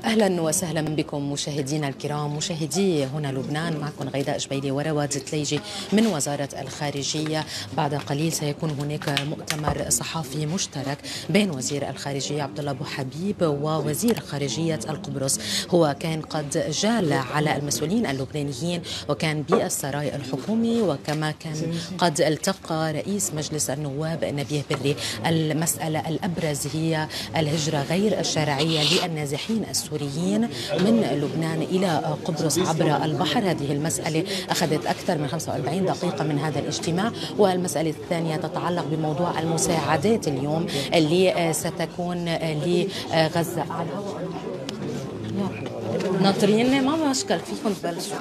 أهلا وسهلا بكم مشاهدينا الكرام، مشاهدي هنا لبنان. معكم غيداء جبيلي ورواد تليجي من وزارة الخارجية. بعد قليل سيكون هناك مؤتمر صحفي مشترك بين وزير الخارجية عبد الله أبو حبيب ووزير خارجية القبرص. هو كان قد جال على المسؤولين اللبنانيين وكان بالسراي الحكومي، وكما كان قد التقى رئيس مجلس النواب نبيه بري. المسألة الأبرز هي الهجرة غير الشرعية للنازحين السوريين من لبنان إلى قبرص عبر البحر. هذه المسألة أخذت أكثر من 45 دقيقة من هذا الاجتماع. والمسألة الثانية تتعلق بموضوع المساعدات اليوم اللي ستكون لغزة. ناطرين ما مشكل، فيكم تبلشوا.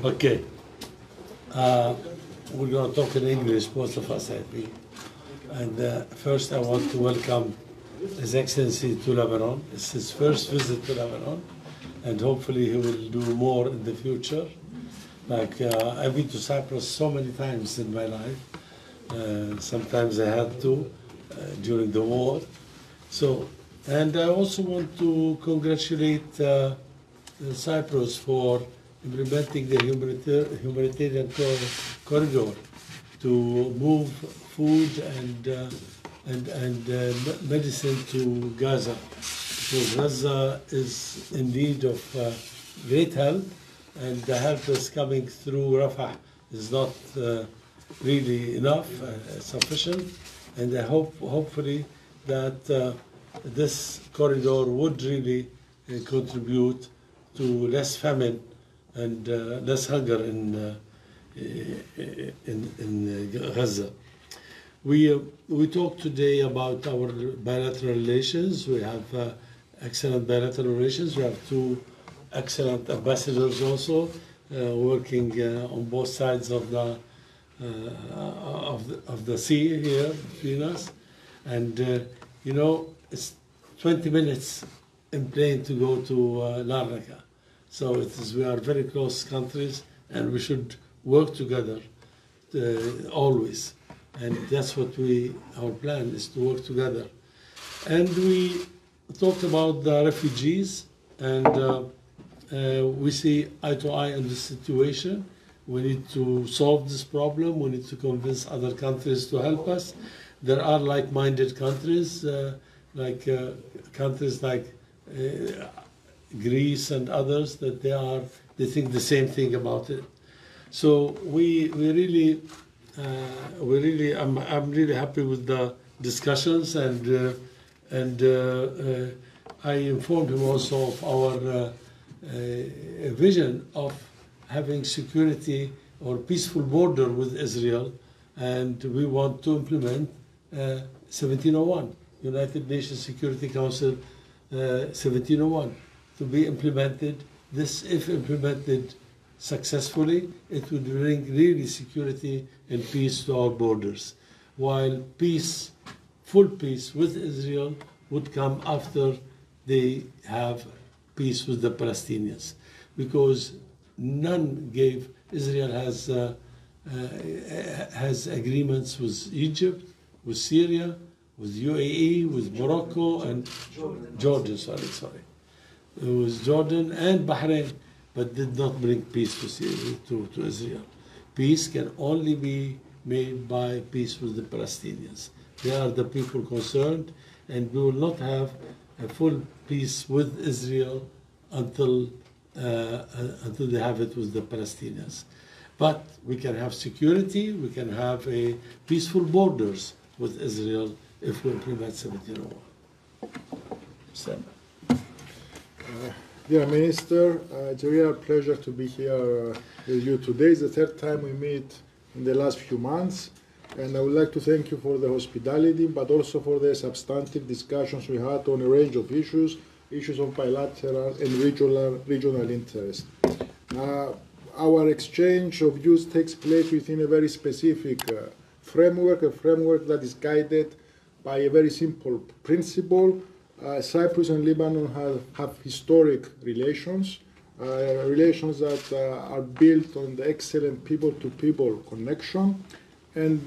Okay. We're going to talk in English, both of us, I think. And first, I want to welcome His Excellency to Lebanon. It's his first visit to Lebanon, and hopefully he will do more in the future. Like, I've been to Cyprus so many times in my life. Sometimes I had to during the war. And I also want to congratulate Cyprus for implementing the humanitarian corridor to move food and medicine to Gaza, because Gaza is in need of great help, and the help that's coming through Rafah is not really enough, sufficient, and I hope hopefully that this corridor would really contribute to less famine and less hunger in Gaza. We talked today about our bilateral relations. We have excellent bilateral relations. We have two excellent ambassadors also working on both sides of the sea here between us. And you know, it's 20 minutes in plane to go to Larnaca. So we are very close countries, and we should work together always. And that's what our plan is, to work together. And we talked about the refugees, and we see eye to eye on the situation. We need to solve this problem. We need to convince other countries to help us. There are like-minded countries, countries like Greece and others, that they think the same thing about it. So I'm really happy with the discussions, and I informed him also of our vision of having security or peaceful border with Israel, and we want to implement 1701, United Nations Security Council 1701. To be implemented. This, if implemented successfully, it would bring really security and peace to our borders, while full peace with Israel would come after they have peace with the Palestinians, because Israel has agreements with Egypt, with Syria, with UAE, with Morocco and Jordan. Sorry. It was Jordan and Bahrain, but did not bring peace to Israel. Peace can only be made by peace with the Palestinians. They are the people concerned, and we will not have a full peace with Israel until they have it with the Palestinians. But we can have security, we can have a peaceful borders with Israel if we implement 1701. Dear Minister, it's a real pleasure to be here with you today. It's the third time we meet in the last few months, and I would like to thank you for the hospitality, but also for the substantive discussions we had on a range of issues of bilateral and regional interest. Our exchange of views takes place within a very specific framework, a framework that is guided by a very simple principle. Cyprus and Lebanon have historic relations. relations that are built on the excellent people-to-people connection. And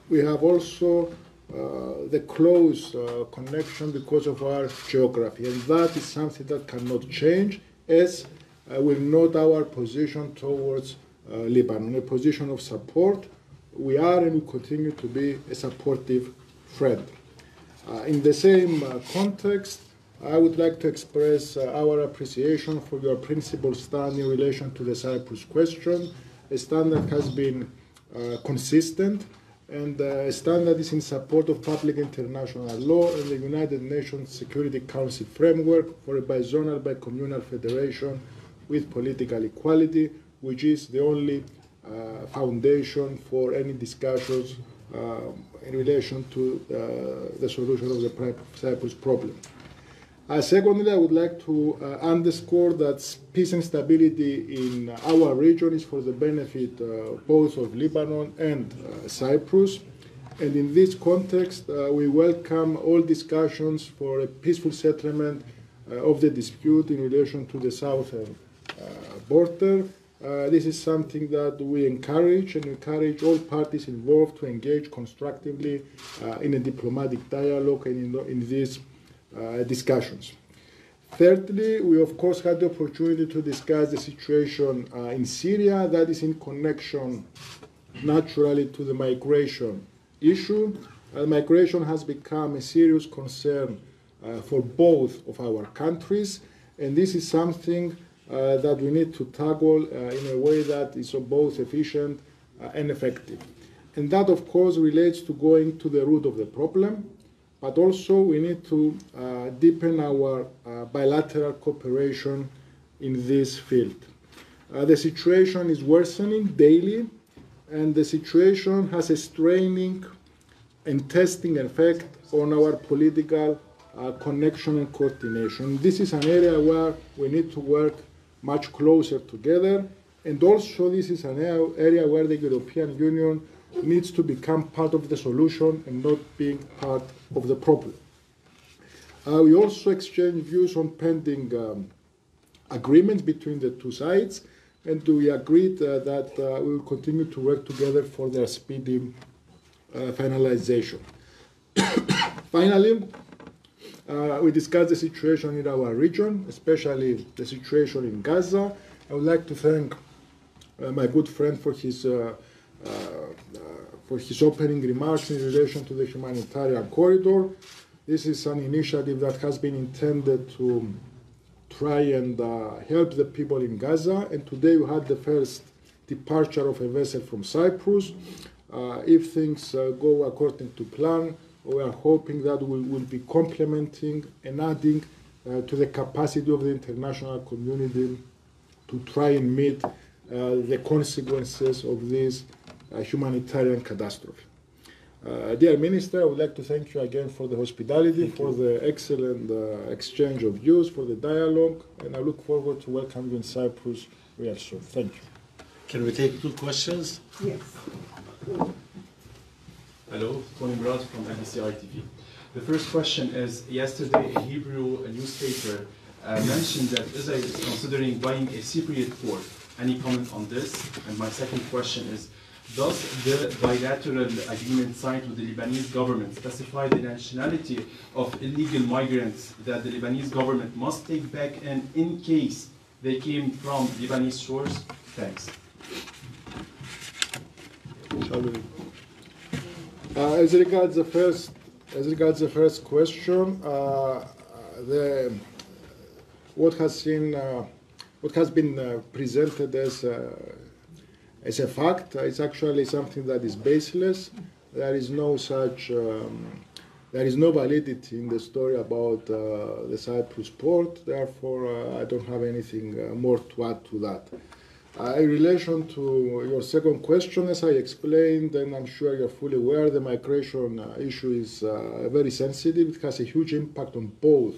we have also the close connection because of our geography. And that is something that cannot change, as will note our position towards Lebanon, a position of support. We are and we continue to be a supportive friend. In the same context, I would like to express our appreciation for your principled stand in relation to the Cyprus question, a stand that has been consistent and a stand that is in support of public international law and the United Nations Security Council framework for a bizonal, bicommunal federation with political equality, which is the only foundation for any discussions in relation to the solution of the Cyprus problem. Secondly, I would like to underscore that peace and stability in our region is for the benefit both of Lebanon and Cyprus. And in this context, we welcome all discussions for a peaceful settlement of the dispute in relation to the southern border. This is something that we encourage and encourage all parties involved to engage constructively in a diplomatic dialogue and in these discussions. Thirdly, we of course had the opportunity to discuss the situation in Syria that is in connection naturally to the migration issue. Migration has become a serious concern for both of our countries, and this is something that we need to tackle in a way that is both efficient and effective. And that of course relates to going to the root of the problem, but also we need to deepen our bilateral cooperation in this field. The situation is worsening daily, and the situation has a straining and testing effect on our political connection and coordination. This is an area where we need to work much closer together, and also this is an area where the European Union needs to become part of the solution and not being part of the problem. We also exchange views on pending agreements between the two sides, and we agreed that we will continue to work together for their speedy finalization. Finally, we discussed the situation in our region, especially the situation in Gaza. I would like to thank my good friend for his opening remarks in relation to the humanitarian corridor. This is an initiative that has been intended to try and help the people in Gaza, and today we had the first departure of a vessel from Cyprus. If things go according to plan, we are hoping that we will be complementing and adding to the capacity of the international community to try and meet the consequences of this humanitarian catastrophe. Dear Minister, I would like to thank you again for the hospitality, for the excellent exchange of views, for the dialogue, and I look forward to welcome you in Cyprus real soon. Thank you. Can we take two questions? Yes. Hello, Tony Murad from LBCI TV. The first question is, yesterday a Hebrew newspaper mentioned that Israel is considering buying a Cypriot port. Any comment on this? And my second question is, does the bilateral agreement signed with the Lebanese government specify the nationality of illegal migrants that the Lebanese government must take back in case they came from Lebanese shores? Thanks. As regards the first question, what has been presented as a fact is actually something that is baseless. There is no validity in the story about the Cyprus port. Therefore, I don't have anything more to add to that. In relation to your second question, as I explained, and I'm sure you're fully aware, the migration issue is very sensitive. It has a huge impact on both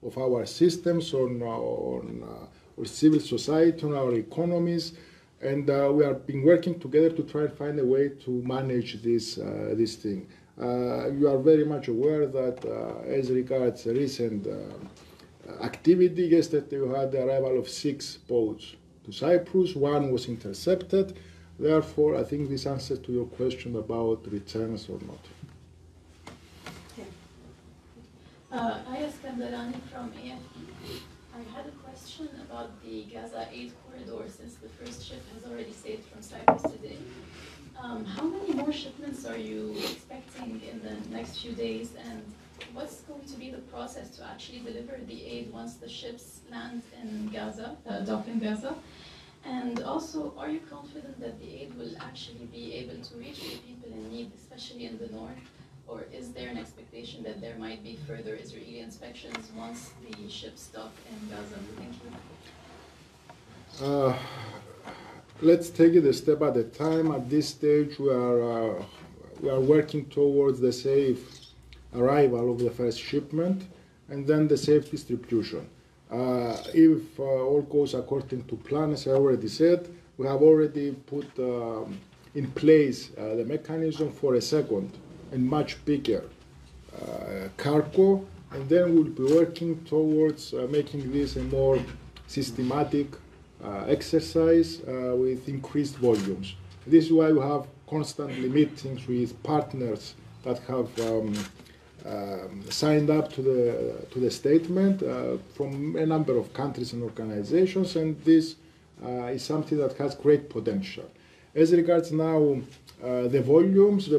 of our systems, on our civil society, on our economies, and we have been working together to try and find a way to manage this thing. You are very much aware that as regards recent activity. Yesterday we had the arrival of 6 boats to Cyprus. 1 was intercepted. Therefore, I think this answers to your question about returns or not. Ayas Kandarani from AFP. I had a question about the Gaza aid corridor, since the first ship has already sailed from Cyprus today. How many more shipments are you expecting in the next few days, and what's going to be the process to actually deliver the aid once the ships land in Gaza, dock in Gaza? And also, are you confident that the aid will actually be able to reach the people in need, especially in the north? Or is there an expectation that there might be further Israeli inspections once the ships dock in Gaza? Thank you. Let's take it a step at a time. At this stage, we are working towards the safe arrival of the first shipment and then the safe distribution. If all goes according to plan, as I already said, we have already put in place the mechanism for a second and much bigger cargo, and then we'll be working towards making this a more systematic exercise with increased volumes. This is why we have constantly meetings with partners that have signed up to the statement from a number of countries and organizations, and this is something that has great potential. As regards now the volumes,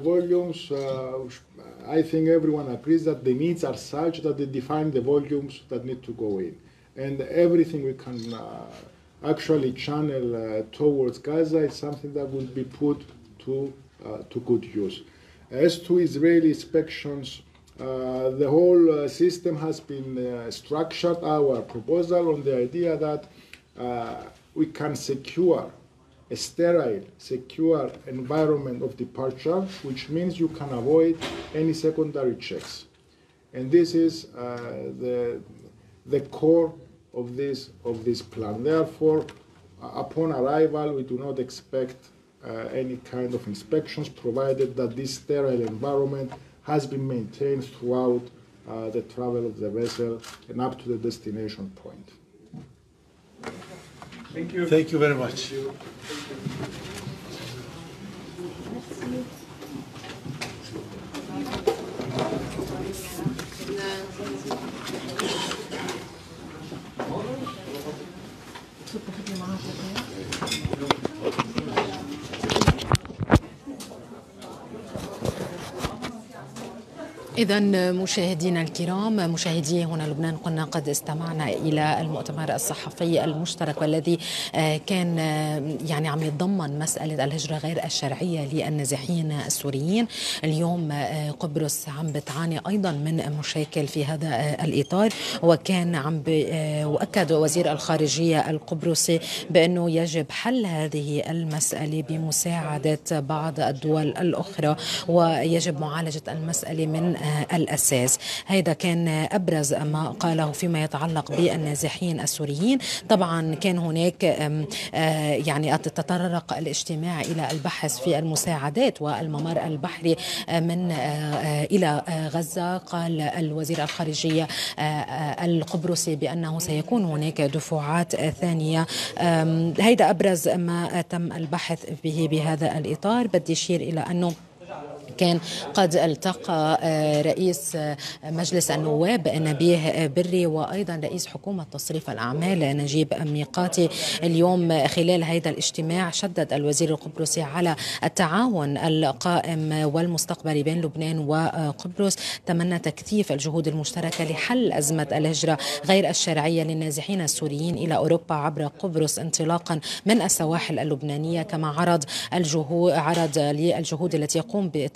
I think everyone agrees that the needs are such that they define the volumes that need to go in. And everything we can actually channel towards Gaza is something that will be put to good use. As to Israeli inspections, the whole system has been structured, our proposal, on the idea that we can secure a sterile, secure environment of departure, which means you can avoid any secondary checks. And this is the core of this plan. Therefore, upon arrival, we do not expect any kind of inspections, provided that this sterile environment has been maintained throughout the travel of the vessel and up to the destination point. Thank you. Thank you very much. إذن مشاهدينا الكرام، مشاهدي هنا لبنان، كنا قد استمعنا إلى المؤتمر الصحفي المشترك والذي كان يعني عم يتضمن مسألة الهجرة غير الشرعية للنازحين السوريين. اليوم قبرص عم بتعاني أيضا من مشاكل في هذا الإطار، وكان وأكد وزير الخارجية القبرصي بأنه يجب حل هذه المسألة بمساعدة بعض الدول الأخرى، ويجب معالجة المسألة من الأساس. هذا كان أبرز ما قاله فيما يتعلق بالنازحين السوريين. طبعا كان هناك يعني تطرق الاجتماع إلى البحث في المساعدات والممر البحري من إلى غزة. قال الوزير الخارجية القبرصي بأنه سيكون هناك دفعات ثانية. هذا أبرز ما تم البحث به بهذا الإطار. بدي أشير إلى أنه كان قد التقى رئيس مجلس النواب نبيه بري وأيضا رئيس حكومة تصريف الأعمال نجيب ميقاتي اليوم. خلال هذا الاجتماع شدد الوزير القبرصي على التعاون القائم والمستقبلي بين لبنان وقبرص. تمنى تكثيف الجهود المشتركة لحل أزمة الهجرة غير الشرعية للنازحين السوريين إلى أوروبا عبر قبرص انطلاقا من السواحل اللبنانية. كما عرض للجهود التي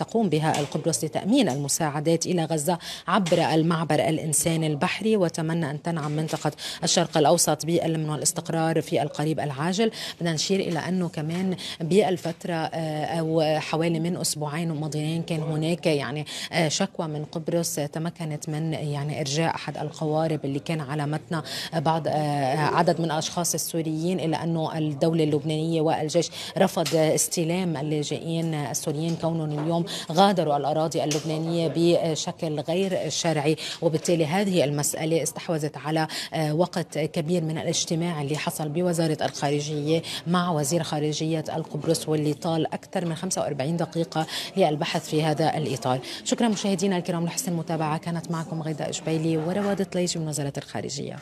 تقوم بها القبرص لتأمين المساعدات إلى غزة عبر المعبر الإنساني البحري، وتمنى أن تنعم منطقة الشرق الأوسط بالأمن والاستقرار في القريب العاجل. بدنا نشير إلى أنه كمان بالفترة أو حوالي من أسبوعين ماضيين كان هناك يعني شكوى من قبرص تمكنت من يعني إرجاء أحد القوارب اللي كان على متن بعض عدد من الأشخاص السوريين، إلى أنه الدولة اللبنانية والجيش رفض استلام اللاجئين السوريين كونهم اليوم غادروا الأراضي اللبنانية بشكل غير شرعي، وبالتالي هذه المسألة استحوذت على وقت كبير من الاجتماع اللي حصل بوزارة الخارجية مع وزير خارجية القبرص، واللي طال أكثر من 45 دقيقة للبحث في هذا الإطار. شكرا مشاهدينا الكرام لحسن المتابعة. كانت معكم غيداء جبيلي ورواد طليجي من وزارة الخارجية.